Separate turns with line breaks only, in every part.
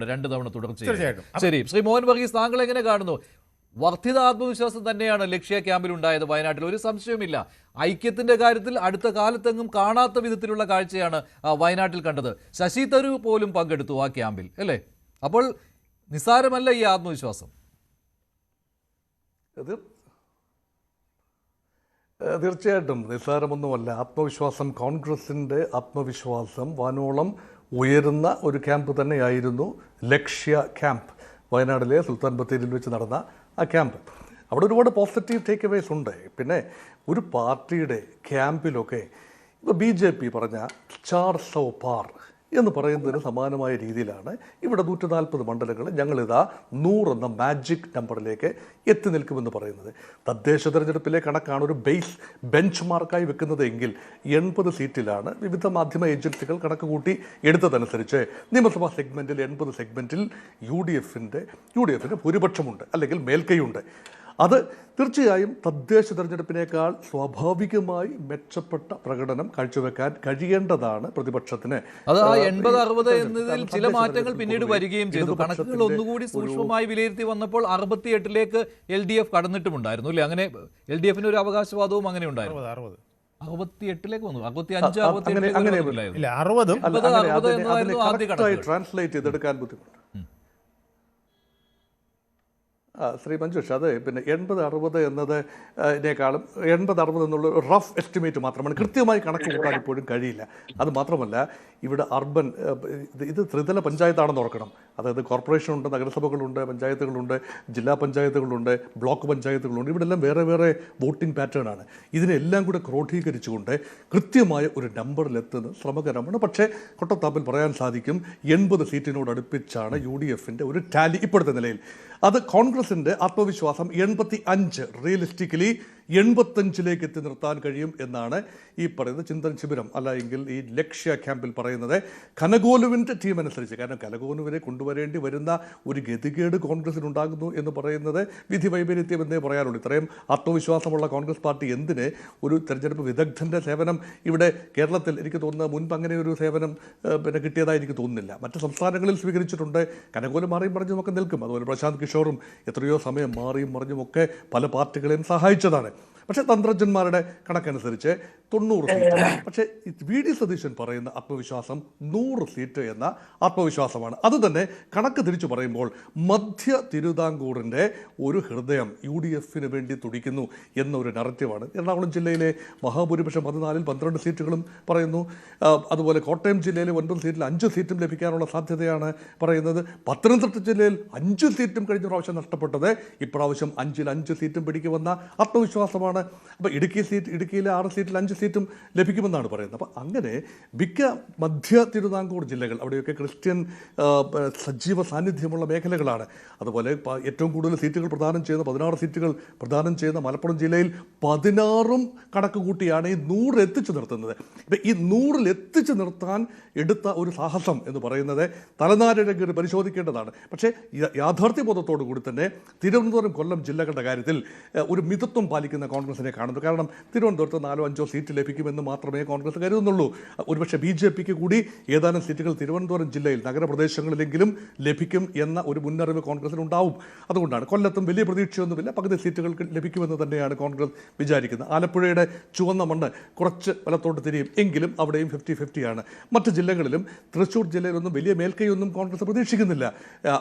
2 തവണ തുടർച്ചയായിട്ടും. ശരി, ശ്രീ മോഹൻ വർഗീസ്, താങ്കൾ എങ്ങനെ കാണുന്നു? വർദ്ധിത ആത്മവിശ്വാസം തന്നെയാണ് ലക്ഷ്യ ക്യാമ്പിൽ ഉണ്ടായത് വയനാട്ടിൽ, ഒരു സംശയമില്ല. ഐക്യത്തിന്റെ കാര്യത്തിൽ അടുത്ത കാലത്തെങ്ങും കാണാത്ത വിധത്തിലുള്ള കാഴ്ചയാണ് വയനാട്ടിൽ കണ്ടത്. ശശി തരൂർ പോലും പങ്കെടുത്തു ആ ക്യാമ്പിൽ, അല്ലേ? അപ്പോൾ നിസ്സാരമല്ല ഈ ആത്മവിശ്വാസം.
തീർച്ചയായിട്ടും നിസ്സാരമൊന്നുമല്ല ആത്മവിശ്വാസം. കോൺഗ്രസിൻ്റെ ആത്മവിശ്വാസം വാനോളം ഉയരുന്ന ഒരു ക്യാമ്പ് തന്നെയായിരുന്നു ലക്ഷ്യ ക്യാമ്പ്. വയനാട്ടിലെ സുൽത്താൻ ബത്തേരിയിൽ വെച്ച് നടന്ന ആ ക്യാമ്പ്, അവിടെ ഒരുപാട് പോസിറ്റീവ് ടേക്ക് അവേസ് ഉണ്ട്. പിന്നെ ഒരു പാർട്ടിയുടെ ക്യാമ്പിലൊക്കെ ഇപ്പോൾ BJP പറഞ്ഞ 400 പാർ എന്ന് പറയുന്നതിന് സമാനമായ രീതിയിലാണ് ഇവിടെ 140 മണ്ഡലങ്ങൾ ഞങ്ങളിതാ 100 എന്ന മാജിക് നമ്പറിലേക്ക് എത്തി നിൽക്കുമെന്ന് പറയുന്നത്. തദ്ദേശ തെരഞ്ഞെടുപ്പിലെ കണക്കാണ് ഒരു ബെഞ്ച് മാർക്കായി വെക്കുന്നത് എങ്കിൽ 80 സീറ്റിലാണ് വിവിധ മാധ്യമ ഏജൻസികൾ കണക്ക് കൂട്ടി എടുത്തതനുസരിച്ച് നിയമസഭാ സെഗ്മെൻറ്റിൽ 80 സെഗ്മെൻറ്റിൽ യു ഡി എഫിന് ഭൂരിപക്ഷമുണ്ട്, അല്ലെങ്കിൽ മേൽക്കൈയുണ്ട്. അത് തീർച്ചയായും തദ്ദേശ തെരഞ്ഞെടുപ്പിനേക്കാൾ സ്വാഭാവികമായി മെച്ചപ്പെട്ട പ്രകടനം കാഴ്ചവെക്കാൻ കഴിയേണ്ടതാണ് പ്രതിപക്ഷത്തിന്.
അത് ആ 80-60 എന്നതിൽ ചില മാറ്റങ്ങൾ പിന്നീട് വരികയും ചെയ്തു. കണക്കുകൾ ഒന്നുകൂടി സൂക്ഷ്മമായി വിലയിരുത്തി വന്നപ്പോൾ 68ലേക്ക് LDF കടന്നിട്ടുമുണ്ടായിരുന്നു, അല്ലേ? അങ്ങനെ LDF ഒരു അവകാശവാദവും അങ്ങനെ ഉണ്ടായിരുന്നു. 68ലേക്ക് വന്നു, 65,
60 ട്രാൻസ്ലേറ്റ് ചെയ്തെടുക്കാൻ ബുദ്ധിമുട്ട്. ശ്രീ മഞ്ജുഷ്, അത് പിന്നെ 80-60 എന്നതിനേക്കാളും 80-60 എന്നുള്ള റഫ് എസ്റ്റിമേറ്റ് മാത്രമാണ്. കൃത്യമായി കണക്ക് കൂട്ടാൻ ഇപ്പോഴും കഴിയില്ല. അത് മാത്രമല്ല, ഇവിടെ അർബൻ ഇത് ത്രിതല പഞ്ചായത്താണെന്ന് ഓർക്കണം. അതായത് കോർപ്പറേഷനുണ്ട്, നഗരസഭകളുണ്ട്, പഞ്ചായത്തുകളുണ്ട്, ജില്ലാ പഞ്ചായത്തുകളുണ്ട്, ബ്ലോക്ക് പഞ്ചായത്തുകളുണ്ട്. ഇവിടെ എല്ലാം വേറെ വേറെ വോട്ടിംഗ് പാറ്റേൺ ആണ്. ഇതിനെല്ലാം കൂടെ ക്രോഡീകരിച്ചുകൊണ്ട് കൃത്യമായ ഒരു നമ്പറിലെത്തുന്നത് ശ്രമകരമാണ്. പക്ഷേ കൊട്ടത്താപ്പിൽ പറയാൻ സാധിക്കും 80 സീറ്റിനോട് അടുപ്പിച്ചാണ് UDFിൻ്റെ ഒരു ടാലി ഇപ്പോഴത്തെ നിലയിൽ. അത് കോൺഗ്രസിൻ്റെ ആത്മവിശ്വാസം 85 റിയലിസ്റ്റിക്കലി 85ലേക്ക് എത്തി നിർത്താൻ കഴിയും എന്നാണ് ഈ പറയുന്നത് ചിന്തൻ ശിബിരം, അല്ല എങ്കിൽ ഈ ലക്ഷ്യ ക്യാമ്പിൽ പറയുന്നത്. കനകോലുവിൻ്റെ ടീം അനുസരിച്ച്, കാരണം കനകോലുവിനെ കൊണ്ടുവരേണ്ടി വരുന്ന ഒരു ഗതികേട് കോൺഗ്രസിനുണ്ടാകുന്നു എന്ന് പറയുന്നത് വിധി വൈപരീത്യം എന്നേ പറയാനുള്ളൂ. ഇത്രയും ആത്മവിശ്വാസമുള്ള കോൺഗ്രസ് പാർട്ടി എന്തിന് ഒരു തെരഞ്ഞെടുപ്പ് വിദഗ്ധൻ്റെ സേവനം ഇവിടെ കേരളത്തിൽ, എനിക്ക് തോന്നുന്നത് മുൻപ് അങ്ങനെ ഒരു സേവനം പിന്നെ കിട്ടിയതായി എനിക്ക് തോന്നുന്നില്ല. മറ്റ് സംസ്ഥാനങ്ങളിൽ സ്വീകരിച്ചിട്ടുണ്ട്. കനകോലം മാറിയും മറിഞ്ഞുമൊക്കെ നിൽക്കും. അതുപോലെ പ്രശാന്ത് കിഷോറും എത്രയോ സമയം മാറിയും മറിഞ്ഞുമൊക്കെ പല പാർട്ടികളെയും സഹായിച്ചതാണ്. പക്ഷേ തന്ത്രജ്ഞന്മാരുടെ കണക്കനുസരിച്ച് 90 സീറ്റ്. പക്ഷേ VD സതീശൻ പറയുന്ന ആത്മവിശ്വാസം 100 സീറ്റ് എന്ന ആത്മവിശ്വാസമാണ്. അതുതന്നെ കണക്ക് തിരിച്ചു പറയുമ്പോൾ മധ്യ തിരുവിതാംകൂറിൻ്റെ ഒരു ഹൃദയം UDFിന് വേണ്ടി തുടിക്കുന്നു എന്നൊരു നറേറ്റീവാണ്. എറണാകുളം ജില്ലയിലെ മഹാഭൂരിപക്ഷം 14-ൽ 12 സീറ്റുകളും പറയുന്നു. അതുപോലെ കോട്ടയം ജില്ലയിലെ 9 സീറ്റിൽ 5 സീറ്റും ലഭിക്കാനുള്ള സാധ്യതയാണ് പറയുന്നത്. പത്തനംതിട്ട ജില്ലയിൽ 5 സീറ്റും കഴിഞ്ഞ പ്രാവശ്യം നഷ്ടപ്പെട്ടത് ഇപ്രാവശ്യം 5-ൽ 5 സീറ്റും പിടിക്കുമെന്ന ആത്മവിശ്വാസമാണ്. അപ്പോൾ ഇടുക്കിയിലെ 6 സീറ്റിൽ 5 സീറ്റും ലഭിക്കുമെന്നാണ് പറയുന്നത്. അപ്പോൾ അങ്ങനെ മിക്ക മധ്യ തിരുവിതാംകൂർ ജില്ലകൾ, അവിടെയൊക്കെ ക്രിസ്ത്യൻ സജീവ സാന്നിധ്യമുള്ള മേഖലകളാണ്. അതുപോലെ ഏറ്റവും കൂടുതൽ സീറ്റുകൾ പ്രദാനം ചെയ്യുന്ന 16 സീറ്റുകൾ പ്രദാനം ചെയ്യുന്ന മലപ്പുറം ജില്ലയിൽ 16ഉം കണക്ക് കൂട്ടിയാണ് ഈ 100 എത്തിച്ചു നിർത്തുന്നത്. ഇപ്പം ഈ 100ൽ എത്തിച്ചു നിർത്താൻ എടുത്ത ഒരു സാഹസം എന്ന് പറയുന്നത് തലനാരിഴക്ക് പരിശോധിക്കേണ്ടതാണ്. പക്ഷേ യാഥാർത്ഥ്യബോധത്തോടു കൂടി തന്നെ തിരുവനന്തപുരം, കൊല്ലം ജില്ലകളുടെ കാര്യത്തിൽ ഒരു മിതത്വം പാലിക്കുന്ന കോൺഗ്രസിനെ കാണുന്നു. കാരണം തിരുവനന്തപുരത്ത് 4-5 സീറ്റ് ലഭിക്കുമെന്ന് മാത്രമേ കോൺഗ്രസ് കരുതുന്നുള്ളൂ. ഒരുപക്ഷെ BJPക്ക് കൂടി ഏതാനും സീറ്റുകൾ തിരുവനന്തപുരം ജില്ലയിൽ നഗരപ്രദേശങ്ങളിലെങ്കിലും ലഭിക്കും എന്ന ഒരു മുന്നറിവ് കോൺഗ്രസിനുണ്ടാവും. അതുകൊണ്ടാണ് കൊല്ലത്തും വലിയ പ്രതീക്ഷയൊന്നുമില്ല, പകുതി സീറ്റുകൾ ലഭിക്കുമെന്ന് തന്നെയാണ് കോൺഗ്രസ് വിചാരിക്കുന്നത്. ആലപ്പുഴയുടെ ചുവന്ന മണ്ണ് കുറച്ച് വലത്തോട്ട് തിരിയും, എങ്കിലും അവിടെയും 50-50 മറ്റ് ജില്ലകളിലും തൃശ്ശൂർ ജില്ലയിലൊന്നും വലിയ മേൽക്കൈയൊന്നും കോൺഗ്രസ് പ്രതീക്ഷിക്കുന്നില്ല.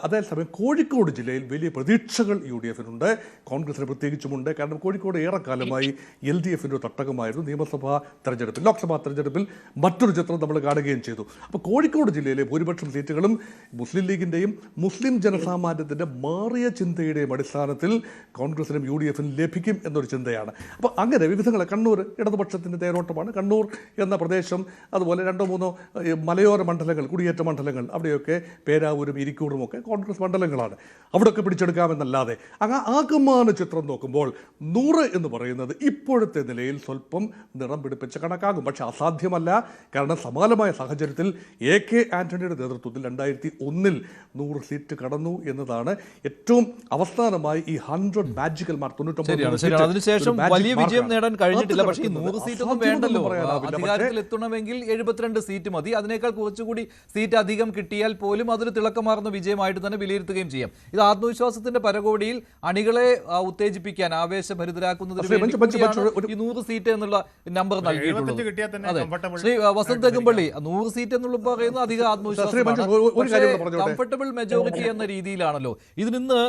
അതേസമയം കോഴിക്കോട് ജില്ലയിൽ വലിയ പ്രതീക്ഷകൾ UDFിനുണ്ട്, കോൺഗ്രസിന് പ്രത്യേകിച്ചുമുണ്ട്. കാരണം കോഴിക്കോട് ഏറെക്കാലമായി LDFിൻ്റെ ഒരു തട്ടകമായിരുന്നു. നിയമസഭാ തെരഞ്ഞെടുപ്പിൽ, ലോക്സഭാ തെരഞ്ഞെടുപ്പിൽ മറ്റൊരു ചിത്രം നമ്മൾ കാണുകയും ചെയ്തു. അപ്പോൾ കോഴിക്കോട് ജില്ലയിലെ ഭൂരിപക്ഷം സീറ്റുകളും മുസ്ലിം ലീഗിൻ്റെയും മുസ്ലിം ജനസാമാന്യത്തിൻ്റെ മാറിയ ചിന്തയുടെയും അടിസ്ഥാനത്തിൽ കോൺഗ്രസിനും UDFിനും ലഭിക്കും എന്നൊരു ചിന്തയാണ്. അപ്പോൾ അങ്ങനെ വിവിധങ്ങളെ, കണ്ണൂർ ഇടതുപക്ഷത്തിൻ്റെ തേരോട്ടമാണ്. കണ്ണൂർ എന്ന പ്രദേശം, അതുപോലെ 2-3 മലയോര മണ്ഡലങ്ങൾ, കുടിയേറ്റ മണ്ഡലങ്ങൾ, അവിടെയൊക്കെ പേരാവൂരും ഇരിക്കൂറും ഒക്കെ കോൺഗ്രസ് മണ്ഡലങ്ങളാണ്. അവിടെയൊക്കെ പിടിച്ചെടുക്കാമെന്നല്ലാതെ ആകമാന ചിത്രം നോക്കുമ്പോൾ 100 എന്ന് പറയുന്നത് ഇപ്പോഴത്തെ നിലയിൽ സ്വല്പം നിറം പിടിപ്പിച്ച് കണക്കാകും. പക്ഷെ അസാധ്യമല്ല. കാരണം സമാനമായ സാഹചര്യത്തിൽ AK ആന്റണിയുടെ നേതൃത്വത്തിൽ 2001 100 സീറ്റ് കടന്നു എന്നതാണ് ഏറ്റവും അവസാനമായി ഈ 100 മാജിക്കൽ മാർക്ക് 99
അതിനുശേഷം വലിയ വിജയം നേടാൻ കഴിഞ്ഞിട്ടില്ല. പക്ഷേ ഈ 100 സീറ്റൊന്നും വേണ്ടല്ലോ. അധികാരത്തിൽ എത്തണമെങ്കിൽ 72 സീറ്റ് മതി. അതിനേക്കാൾ കുറച്ചുകൂടി സീറ്റ് അധികം കിട്ടിയാൽ പോലും അതൊരു തിളക്കമാർന്ന വിജയമായിട്ട് തന്നെ വിലയിരുത്തുകയും ചെയ്യാം. ഇത് ആത്മവിശ്വാസത്തിന്റെ പരകോടിയിൽ അണികളെ ഉത്തേജിപ്പിക്കാൻ ആവേശഭരിതരാക്കുന്നതിന് വേണ്ടി ഈ 100 സീറ്റ് എന്നുള്ള നമ്പർ നൽകിയിട്ടുള്ളത്. ശ്രീ വസന്ത് തെങ്ങുംപള്ളി 100 സീറ്റ് എന്നുള്ള പറയുന്നത് അധിക ആത്മവിശ്വാസം കംഫർട്ടബിൾ മെജോറിറ്റി എന്ന രീതിയിലാണല്ലോ. ഇതിൽ നിന്ന്